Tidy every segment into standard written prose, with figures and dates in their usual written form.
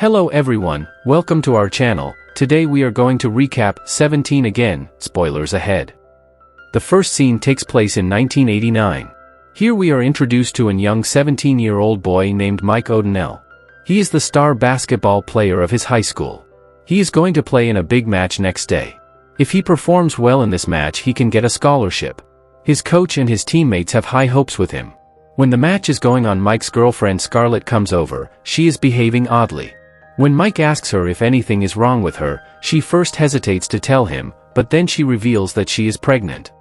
Hello everyone, welcome to our channel. Today we are going to recap 17 again, spoilers ahead. The first scene takes place in 1989. Here we are introduced to a young 17-year-old boy named Mike O'Donnell. He is the star basketball player of his high school. He is going to play in a big match next day. If he performs well in this match, he can get a scholarship. His coach and his teammates have high hopes with him. When the match is going on, Mike's girlfriend Scarlett comes over. She is behaving oddly. When Mike asks her if anything is wrong with her, she first hesitates to tell him, but then she reveals that she is pregnant.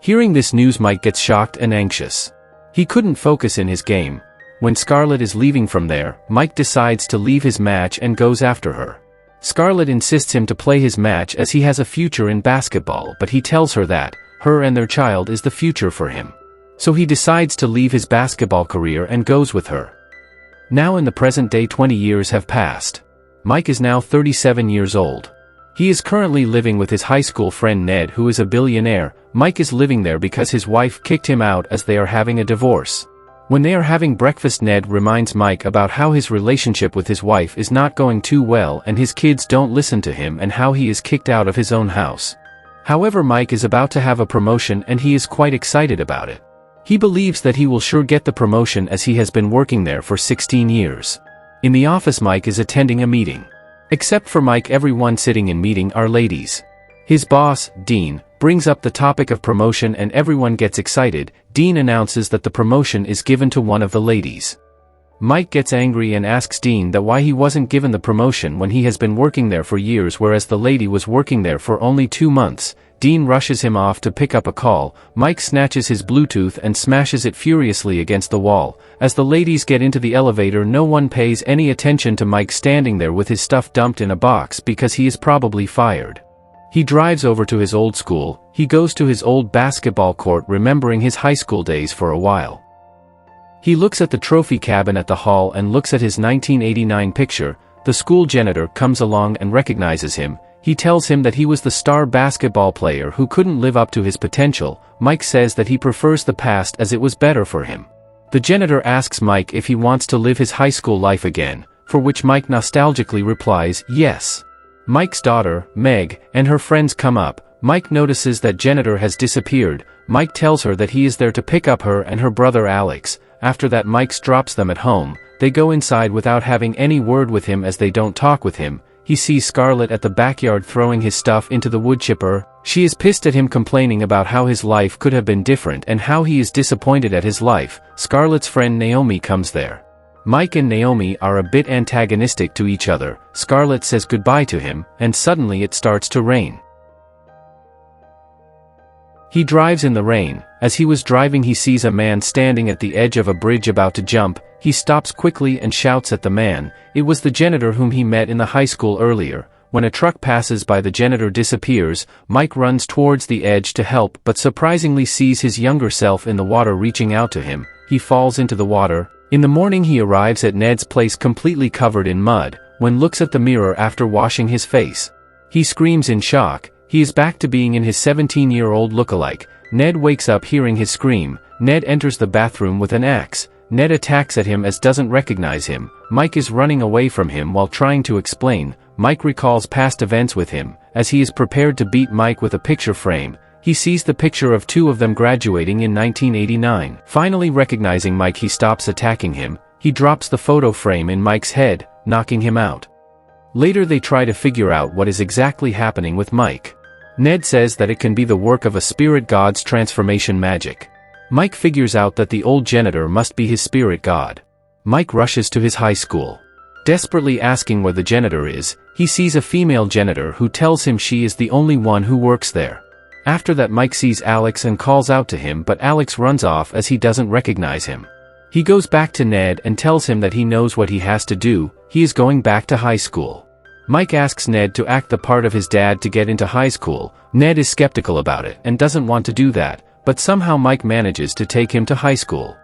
Hearing this news, Mike gets shocked and anxious. He couldn't focus in his game. When Scarlett is leaving from there, Mike decides to leave his match and goes after her. Scarlett insists him to play his match as he has a future in basketball, but he tells her that her and their child is the future for him. So he decides to leave his basketball career and goes with her. Now in the present day, 20 years have passed. Mike is now 37 years old. He is currently living with his high school friend Ned, who is a billionaire. Mike is living there because his wife kicked him out as they are having a divorce. When they are having breakfast, Ned reminds Mike about how his relationship with his wife is not going too well and his kids don't listen to him and how he is kicked out of his own house. However, Mike is about to have a promotion and he is quite excited about it. He believes that he will sure get the promotion as he has been working there for 16 years. In the office, Mike is attending a meeting. Except for Mike, everyone sitting in meeting are ladies. His boss, Dean, brings up the topic of promotion and everyone gets excited. Dean announces that the promotion is given to one of the ladies. Mike gets angry and asks Dean that why he wasn't given the promotion when he has been working there for years, whereas the lady was working there for only 2 months. Dean rushes him off to pick up a call. Mike snatches his Bluetooth and smashes it furiously against the wall. As the ladies get into the elevator, no one pays any attention to Mike standing there with his stuff dumped in a box because he is probably fired. He drives over to his old school. He goes to his old basketball court, remembering his high school days for a while. He looks at the trophy cabin at the hall and looks at his 1989 picture. The school janitor comes along and recognizes him. He tells him that he was the star basketball player who couldn't live up to his potential. Mike says that he prefers the past as it was better for him. The janitor asks Mike if he wants to live his high school life again, for which Mike nostalgically replies, yes. Mike's daughter, Meg, and her friends come up. Mike notices that janitor has disappeared. Mike tells her that he is there to pick up her and her brother Alex. After that, Mike drops them at home. They go inside without having any word with him as they don't talk with him. He sees Scarlett at the backyard throwing his stuff into the wood chipper. She is pissed at him, complaining about how his life could have been different and how he is disappointed at his life. Scarlett's friend Naomi comes there. Mike and Naomi are a bit antagonistic to each other. Scarlett says goodbye to him, and suddenly it starts to rain. He drives in the rain. As he was driving, he sees a man standing at the edge of a bridge about to jump. He stops quickly and shouts at the man. It was the janitor whom he met in the high school earlier. When a truck passes by, the janitor disappears. Mike runs towards the edge to help, but surprisingly sees his younger self in the water reaching out to him. He falls into the water. In the morning, he arrives at Ned's place completely covered in mud. When looks at the mirror after washing his face, he screams in shock. He is back to being in his 17-year-old lookalike. Ned wakes up hearing his scream. Ned enters the bathroom with an axe. Ned attacks at him as doesn't recognize him. Mike is running away from him while trying to explain. Mike recalls past events with him. As he is prepared to beat Mike with a picture frame, he sees the picture of two of them graduating in 1989. Finally recognizing Mike, he stops attacking him. He drops the photo frame in Mike's head, knocking him out. Later they try to figure out what is exactly happening with Mike. Ned says that it can be the work of a spirit god's transformation magic. Mike figures out that the old janitor must be his spirit god. Mike rushes to his high school. Desperately asking where the janitor is, he sees a female janitor who tells him she is the only one who works there. After that, Mike sees Alex and calls out to him, but Alex runs off as he doesn't recognize him. He goes back to Ned and tells him that he knows what he has to do. He is going back to high school. Mike asks Ned to act the part of his dad to get into high school. Ned is skeptical about it and doesn't want to do that, but somehow Mike manages to take him to high school.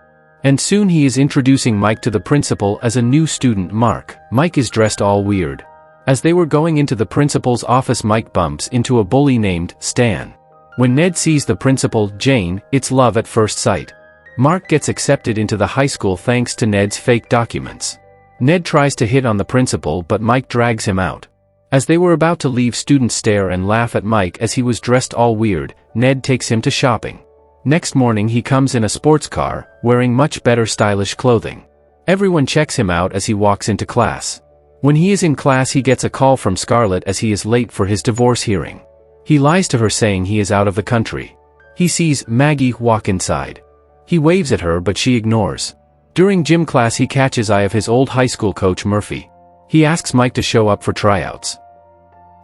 And soon he is introducing Mike to the principal as a new student, Mark. Mike is dressed all weird. As they were going into the principal's office, Mike bumps into a bully named Stan. When Ned sees the principal, Jane, it's love at first sight. Mark gets accepted into the high school thanks to Ned's fake documents. Ned tries to hit on the principal but Mike drags him out. As they were about to leave, students stare and laugh at Mike as he was dressed all weird. Ned takes him to shopping. Next morning he comes in a sports car, wearing much better stylish clothing. Everyone checks him out as he walks into class. When he is in class he gets a call from Scarlett as he is late for his divorce hearing. He lies to her saying he is out of the country. He sees Maggie walk inside. He waves at her but she ignores. During gym class he catches eye of his old high school coach Murphy. He asks Mike to show up for tryouts.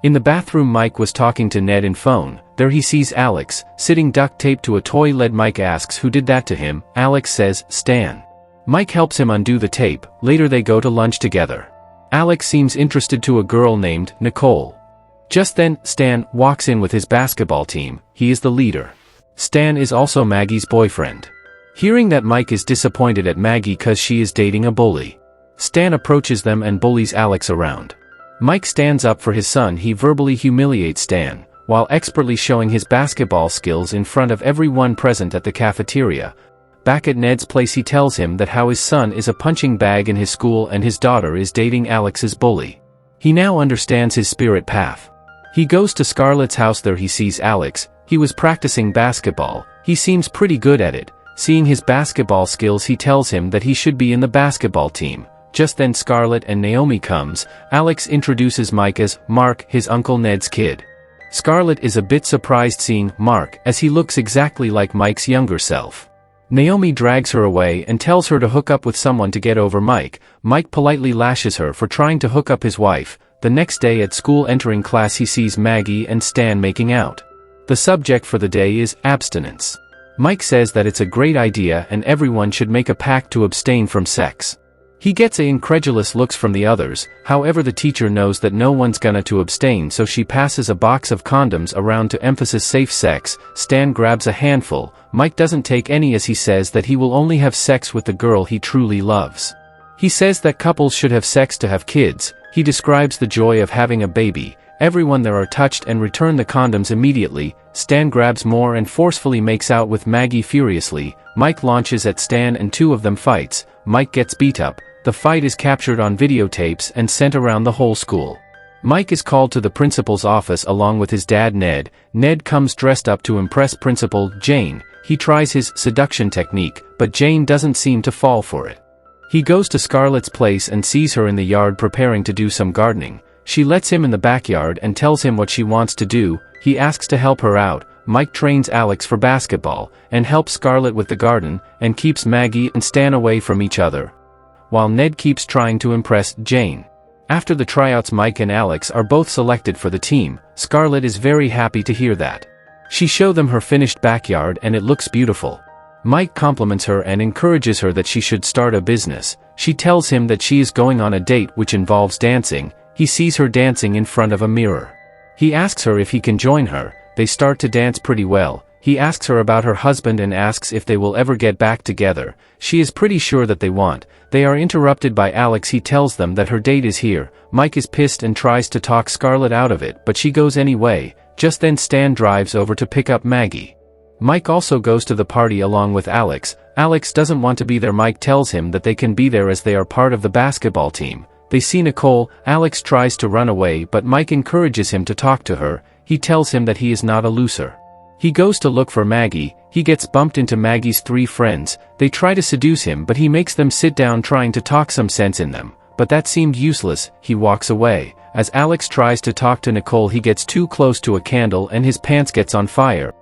In the bathroom Mike was talking to Ned in phone. There he sees Alex, sitting duct taped to a toy lead. Mike asks who did that to him. Alex says, Stan. Mike helps him undo the tape. Later they go to lunch together. Alex seems interested to a girl named Nicole. Just then, Stan walks in with his basketball team. He is the leader. Stan is also Maggie's boyfriend. Hearing that, Mike is disappointed at Maggie cause she is dating a bully. Stan approaches them and bullies Alex around. Mike stands up for his son. He verbally humiliates Stan, while expertly showing his basketball skills in front of everyone present at the cafeteria. Back at Ned's place he tells him that how his son is a punching bag in his school and his daughter is dating Alex's bully. He now understands his spirit path. He goes to Scarlett's house. There he sees Alex. He was practicing basketball. He seems pretty good at it. Seeing his basketball skills he tells him that he should be in the basketball team. Just then Scarlett and Naomi comes. Alex introduces Mike as Mark, his Uncle Ned's kid. Scarlett is a bit surprised seeing Mark as he looks exactly like Mike's younger self. Naomi drags her away and tells her to hook up with someone to get over Mike. Mike politely lashes her for trying to hook up his wife. The next day at school, entering class he sees Maggie and Stan making out. The subject for the day is abstinence. Mike says that it's a great idea and everyone should make a pact to abstain from sex. He gets incredulous looks from the others. However, the teacher knows that no one's gonna to abstain, so she passes a box of condoms around to emphasize safe sex. Stan grabs a handful. Mike doesn't take any as he says that he will only have sex with the girl he truly loves. He says that couples should have sex to have kids. He describes the joy of having a baby. Everyone there are touched and return the condoms immediately. Stan grabs more and forcefully makes out with Maggie furiously. Mike launches at Stan and two of them fights. Mike gets beat up. The fight is captured on videotapes and sent around the whole school. Mike is called to the principal's office along with his dad Ned. Ned comes dressed up to impress Principal Jane. He tries his seduction technique, but Jane doesn't seem to fall for it. He goes to Scarlett's place and sees her in the yard preparing to do some gardening. She lets him in the backyard and tells him what she wants to do. He asks to help her out. Mike trains Alex for basketball and helps Scarlett with the garden and keeps Maggie and Stan away from each other, while Ned keeps trying to impress Jane. After the tryouts, Mike and Alex are both selected for the team. Scarlett is very happy to hear that. She shows them her finished backyard and it looks beautiful. Mike compliments her and encourages her that she should start a business. She tells him that she is going on a date which involves dancing. He sees her dancing in front of a mirror. He asks her if he can join her. They start to dance pretty well. He asks her about her husband and asks if they will ever get back together. She is pretty sure that they won't. They are interrupted by Alex. He tells them that her date is here. Mike is pissed and tries to talk Scarlett out of it, but she goes anyway. Just then Stan drives over to pick up Maggie. Mike also goes to the party along with Alex. Alex doesn't want to be there. Mike tells him that they can be there as they are part of the basketball team. They see Nicole. Alex tries to run away, but Mike encourages him to talk to her. He tells him that he is not a loser. He goes to look for Maggie. He gets bumped into Maggie's three friends. They try to seduce him, but he makes them sit down, trying to talk some sense in them. But that seemed useless. He walks away. As Alex tries to talk to Nicole, he gets too close to a candle and his pants gets on fire.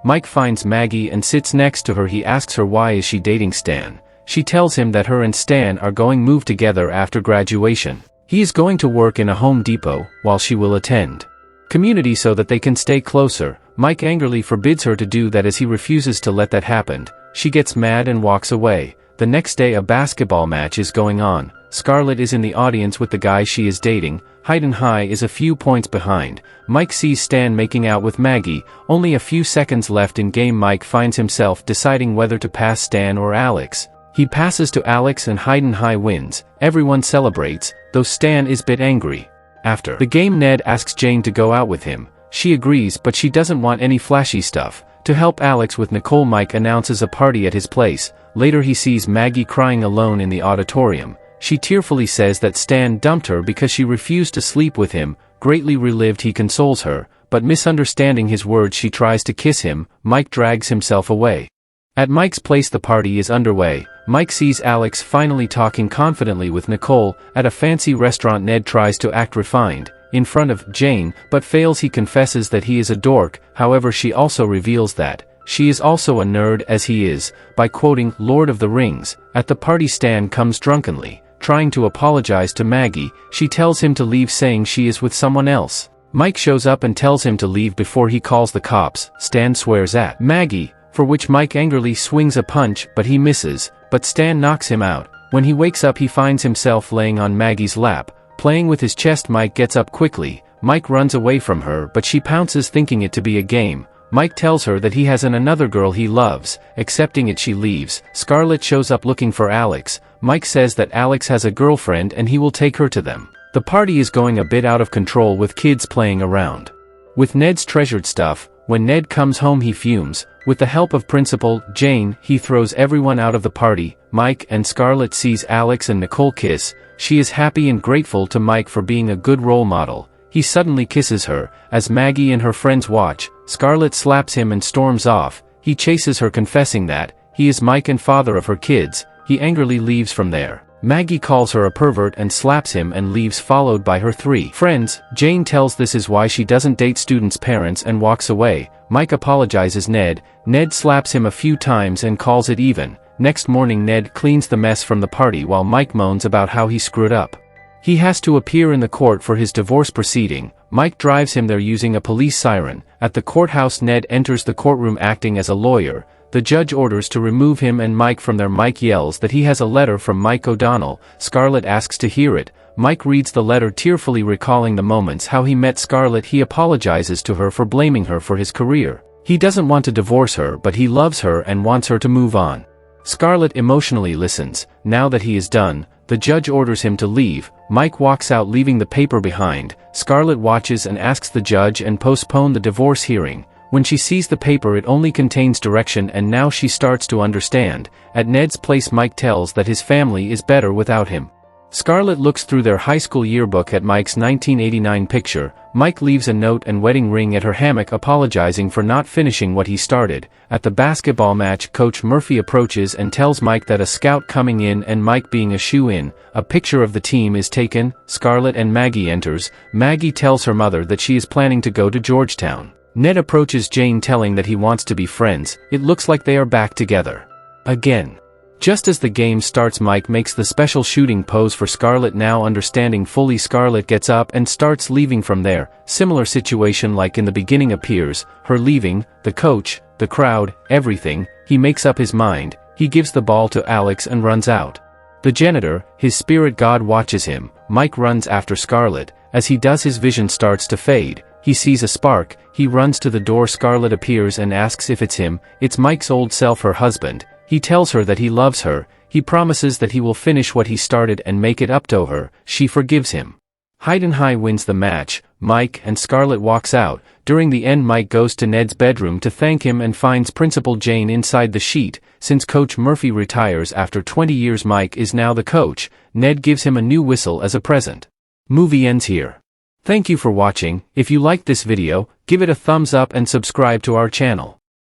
Mike finds Maggie and sits next to her. He asks her why is she dating Stan. She tells him that her and Stan are going move together after graduation. He is going to work in a Home Depot, while she will attend community so that they can stay closer. Mike angrily forbids her to do that as he refuses to let that happen. She gets mad and walks away. The next day a basketball match is going on. Scarlett is in the audience with the guy she is dating. Hayden High is a few points behind. Mike sees Stan making out with Maggie. Only a few seconds left in game. Mike finds himself deciding whether to pass Stan or Alex. He passes to Alex and Hayden High wins. Everyone celebrates, though Stan is a bit angry. After the game, Ned asks Jane to go out with him. She agrees, but she doesn't want any flashy stuff. To help Alex with Nicole, Mike announces a party at his place. Later he sees Maggie crying alone in the auditorium. she tearfully says that Stan dumped her because she refused to sleep with him. Greatly relieved, he consoles her, but misunderstanding his words, she tries to kiss him. Mike drags himself away. At Mike's place, the party is underway. Mike sees Alex finally talking confidently with Nicole. At a fancy restaurant, Ned tries to act refined in front of Jane, but fails. He confesses that he is a dork. However, she also reveals that she is also a nerd as he is, by quoting Lord of the Rings. At the party, Stan comes drunkenly, trying to apologize to Maggie. She tells him to leave, saying she is with someone else. Mike shows up and tells him to leave before he calls the cops. Stan swears at Maggie, for which Mike angrily swings a punch, but he misses, but Stan knocks him out. When he wakes up, he finds himself laying on Maggie's lap, playing with his chest. Mike gets up quickly. Mike runs away from her, but she pounces, thinking it to be a game. Mike tells her that he has another girl he loves. Accepting it, she leaves. Scarlett shows up looking for Alex. Mike says that Alex has a girlfriend and he will take her to them. The party is going a bit out of control, with kids playing around with Ned's treasured stuff. When Ned comes home, he fumes. With the help of Principal Jane, he throws everyone out of the party. Mike and Scarlett sees Alex and Nicole kiss. She is happy and grateful to Mike for being a good role model. He suddenly kisses her. As Maggie and her friends watch, Scarlett slaps him and storms off. He chases her, confessing that he is Mike and father of her kids. He angrily leaves from there. Maggie calls her a pervert and slaps him and leaves, followed by her 3 friends. Jane tells this is why she doesn't date students' parents and walks away. Mike apologizes Ned. Ned slaps him a few times and calls it even. Next morning, Ned cleans the mess from the party while Mike moans about how he screwed up. He has to appear in the court for his divorce proceeding. Mike drives him there using a police siren. At the courthouse, Ned enters the courtroom acting as a lawyer. The judge orders to remove him and Mike from there. Mike yells that he has a letter from Mike O'Donnell. Scarlett asks to hear it. Mike reads the letter, tearfully recalling the moments how he met Scarlett. He apologizes to her for blaming her for his career. He doesn't want to divorce her, but he loves her and wants her to move on. Scarlett emotionally listens. Now that he is done, the judge orders him to leave. Mike walks out, leaving the paper behind. Scarlett watches and asks the judge and postpone the divorce hearing. When she sees the paper, it only contains direction, and now she starts to understand. At Ned's place, Mike tells that his family is better without him. Scarlett looks through their high school yearbook at Mike's 1989 picture. Mike leaves a note and wedding ring at her hammock, apologizing for not finishing what he started. At the basketball match, Coach Murphy approaches and tells Mike that a scout coming in and Mike being a shoe-in. A picture of the team is taken. Scarlett and Maggie enters. Maggie tells her mother that she is planning to go to Georgetown. Ned approaches Jane, telling that he wants to be friends. It looks like they are back together again. Just as the game starts, Mike makes the special shooting pose for Scarlett. Now understanding fully, Scarlett gets up and starts leaving from there. Similar situation like in the beginning appears, her leaving, the coach, the crowd, everything. He makes up his mind. He gives the ball to Alex and runs out. The janitor, his spirit god, watches him. Mike runs after Scarlett. As he does, his vision starts to fade. He sees a spark. He runs to the door. Scarlett appears and asks if it's him. It's Mike's old self, her husband. He tells her that he loves her. He promises that he will finish what he started and make it up to her. She forgives him. Heidenheim wins the match. Mike and Scarlett walks out. During the end, Mike goes to Ned's bedroom to thank him and finds Principal Jane inside the sheet. Since Coach Murphy retires after 20 years, Mike is now the coach. Ned gives him a new whistle as a present. Movie ends here. Thank you for watching. If you liked this video, give it a thumbs up and subscribe to our channel.